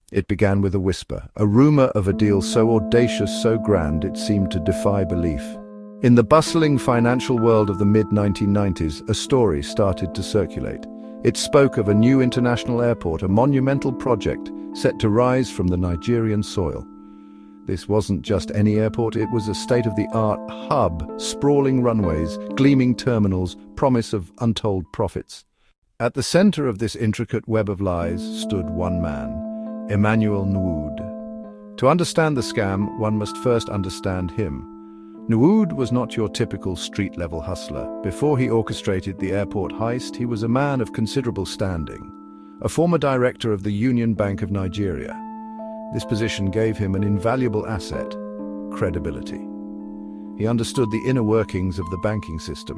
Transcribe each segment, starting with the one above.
It began with a whisper, a rumor of a deal so audacious, so grand, it seemed to defy belief. In the bustling financial world of the mid-1990s, a story started to circulate. It spoke of a new international airport, a monumental project set to rise from the Nigerian soil. This wasn't just any airport, it was a state-of-the-art hub, sprawling runways, gleaming terminals, promise of untold profits. At the center of this intricate web of lies stood one man, Emmanuel Nwoud. To understand the scam, one must first understand him. Nwoud was not your typical street-level hustler. Before he orchestrated the airport heist, he was a man of considerable standing, a former director of the Union Bank of Nigeria. This position gave him an invaluable asset: credibility. He understood the inner workings of the banking system.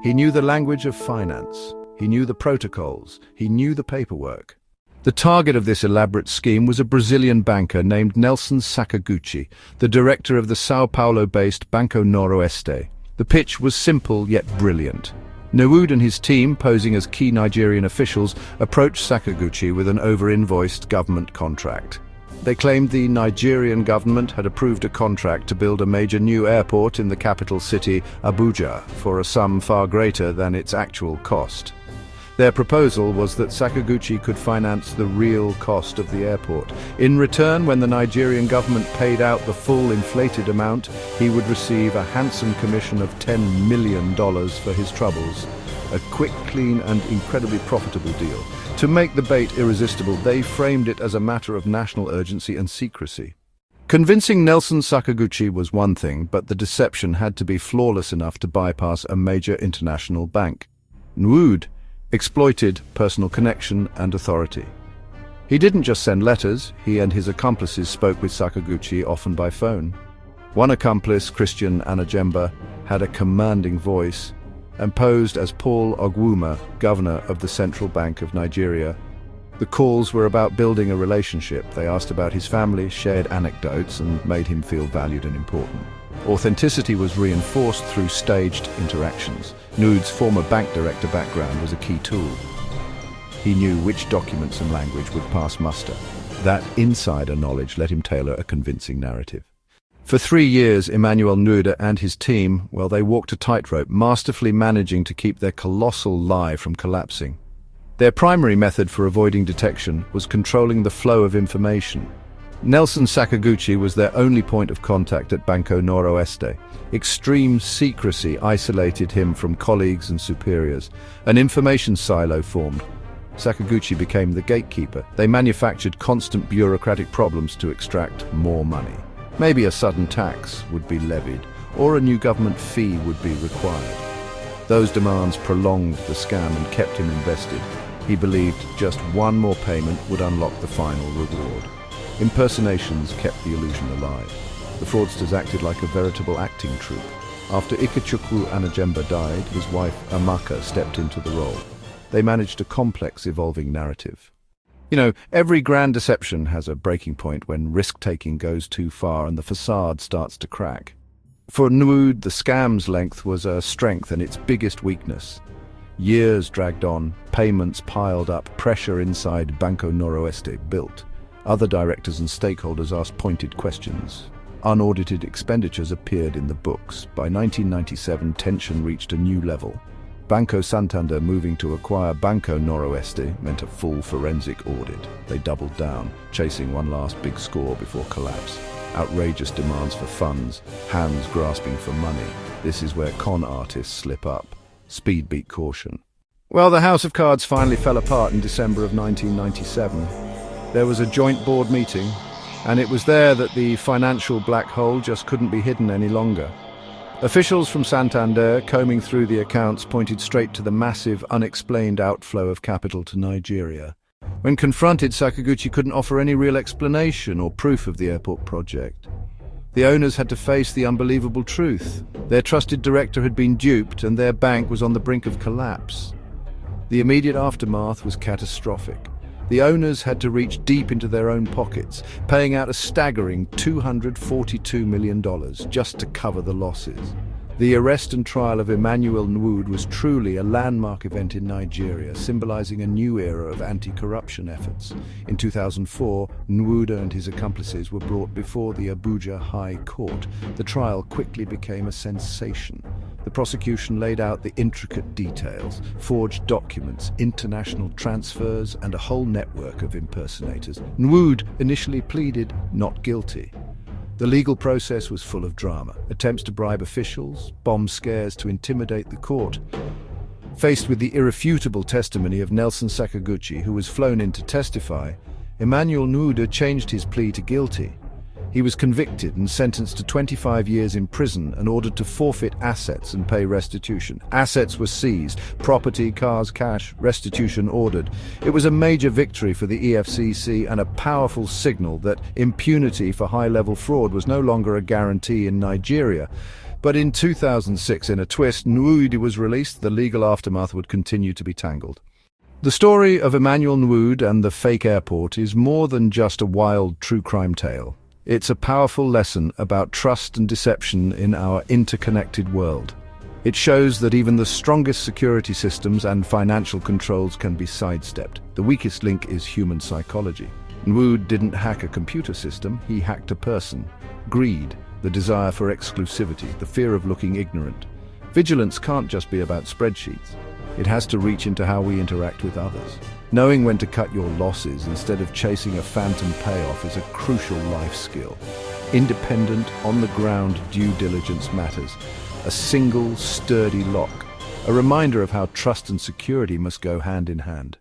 He knew the language of finance. He knew the protocols. He knew the paperwork. The target of this elaborate scheme was a Brazilian banker named Nelson Sakaguchi, the director of the Sao Paulo-based Banco Noroeste. The pitch was simple yet brilliant. Nwoud and his team, posing as key Nigerian officials, approached Sakaguchi with an over-invoiced government contract. They claimed the Nigerian government had approved a contract to build a major new airport in the capital city, Abuja, for a sum far greater than its actual cost. Their proposal was that Sakaguchi could finance the real cost of the airport. In return, when the Nigerian government paid out the full inflated amount, he would receive a handsome commission of $10 million for his troubles. A quick, clean, and incredibly profitable deal. To make the bait irresistible, they framed it as a matter of national urgency and secrecy. Convincing Nelson Sakaguchi was one thing, but the deception had to be flawless enough to bypass a major international bank. Nwoud exploited personal connection and authority. He didn't just send letters, he and his accomplices spoke with Sakaguchi, often by phone. One accomplice, Christian Anajemba, had a commanding voice and posed as Paul Ogwuma, governor of the Central Bank of Nigeria. The calls were about building a relationship. They asked about his family, shared anecdotes, and made him feel valued and important. Authenticity was reinforced through staged interactions. Nwoud's former bank director background was a key tool. He knew which documents and language would pass muster. That insider knowledge let him tailor a convincing narrative. For 3 years, Emmanuel Nwoud and his team, well, they walked a tightrope, masterfully managing to keep their colossal lie from collapsing. Their primary method for avoiding detection was controlling the flow of information. Nelson Sakaguchi was their only point of contact at Banco Noroeste. Extreme secrecy isolated him from colleagues and superiors. An information silo formed. Sakaguchi became the gatekeeper. They manufactured constant bureaucratic problems to extract more money. Maybe a sudden tax would be levied, or a new government fee would be required. Those demands prolonged the scam and kept him invested. He believed just one more payment would unlock the final reward. Impersonations kept the illusion alive. The fraudsters acted like a veritable acting troupe. After Ikechukwu Anajemba died, his wife Amaka stepped into the role. They managed a complex, evolving narrative. You know, every grand deception has a breaking point when risk-taking goes too far and the facade starts to crack. For Nwoud, the scam's length was a strength and its biggest weakness. Years dragged on, payments piled up, pressure inside Banco Noroeste built. Other directors and stakeholders asked pointed questions. Unaudited expenditures appeared in the books. By 1997, tension reached a new level. Banco Santander moving to acquire Banco Noroeste meant a full forensic audit. They doubled down, chasing one last big score before collapse. Outrageous demands for funds, hands grasping for money. This is where con artists slip up. Speed beat caution. Well, the House of Cards finally fell apart in December of 1997. There was a joint board meeting, and it was there that the financial black hole just couldn't be hidden any longer. Officials from Santander, combing through the accounts, pointed straight to the massive, unexplained outflow of capital to Nigeria. When confronted, Sakaguchi couldn't offer any real explanation or proof of the airport project. The owners had to face the unbelievable truth. Their trusted director had been duped, and their bank was on the brink of collapse. The immediate aftermath was catastrophic. The owners had to reach deep into their own pockets, paying out a staggering $242 million just to cover the losses. The arrest and trial of Emmanuel Nwoud was truly a landmark event in Nigeria, symbolizing a new era of anti-corruption efforts. In 2004, Nwoud and his accomplices were brought before the Abuja High Court. The trial quickly became a sensation. The prosecution laid out the intricate details, forged documents, international transfers, and a whole network of impersonators. Nwoud initially pleaded not guilty. The legal process was full of drama, attempts to bribe officials, bomb scares to intimidate the court. Faced with the irrefutable testimony of Nelson Sakaguchi, who was flown in to testify, Emmanuel Nwoud changed his plea to guilty. He was convicted and sentenced to 25 years in prison and ordered to forfeit assets and pay restitution. Assets were seized, property, cars, cash, restitution ordered. It was a major victory for the EFCC and a powerful signal that impunity for high-level fraud was no longer a guarantee in Nigeria. But in 2006, in a twist, Nwoud was released. The legal aftermath would continue to be tangled. The story of Emmanuel Nwoud and the fake airport is more than just a wild true crime tale. It's a powerful lesson about trust and deception in our interconnected world. It shows that even the strongest security systems and financial controls can be sidestepped. The weakest link is human psychology. Nwoud didn't hack a computer system, he hacked a person. Greed, the desire for exclusivity, the fear of looking ignorant. Vigilance can't just be about spreadsheets. It has to reach into how we interact with others. Knowing when to cut your losses instead of chasing a phantom payoff is a crucial life skill. Independent, on-the-ground due diligence matters. A single, sturdy lock. A reminder of how trust and security must go hand in hand.